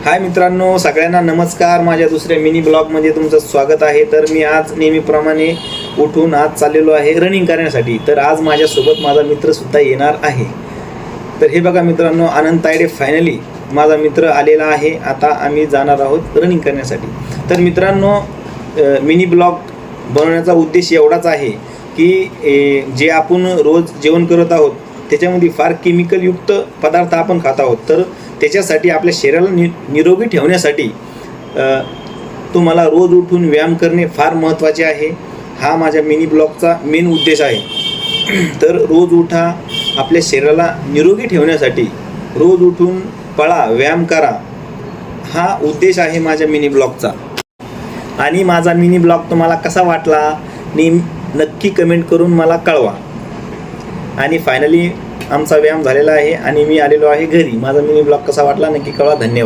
हाय मित्रांनो, सगळ्यांना नमस्कार. माझ्या दुसऱ्या मिनी ब्लॉगमध्ये तुमचं स्वागत आहे. तर मी आज नेहमीप्रमाणे उठून आज चाललेलो आहे रनिंग करण्यासाठी. तर आज माझ्यासोबत माझा मित्रसुद्धा येणार आहे. तर हे बघा मित्रांनो, आनंद तायडे फायनली माझा मित्र आलेला आहे. आता आम्ही जाणार आहोत रनिंग करण्यासाठी. तर मित्रांनो, मिनी ब्लॉग बनवण्याचा उद्देश एवढाच आहे की जे आपण रोज जेवण करत आहोत त्याच्यामध्ये फार केमिकलयुक्त पदार्थ आपण खात आहोत. तर त्याच्यासाठी आपल्या शरीराला निरोगी ठेवण्यासाठी तुम्हाला रोज उठून व्यायाम करणे फार महत्त्वाचे आहे. हा माझ्या मिनी ब्लॉगचा मेन उद्देश आहे. तर रोज उठा, आपल्या शरीराला निरोगी ठेवण्यासाठी रोज उठून पळा, व्यायाम करा, हा उद्देश आहे माझ्या मिनी ब्लॉगचा. आणि माझा मिनी ब्लॉग तुम्हाला कसा वाटला नक्की कमेंट करून मला कळवा. आणि फायनली आमचा व्यायाम झालेला आहे आणि मी आलेलो आहे घरी. माझा मिनी ब्लॉग कसा वाटला नक्की कळवा. धन्यवाद.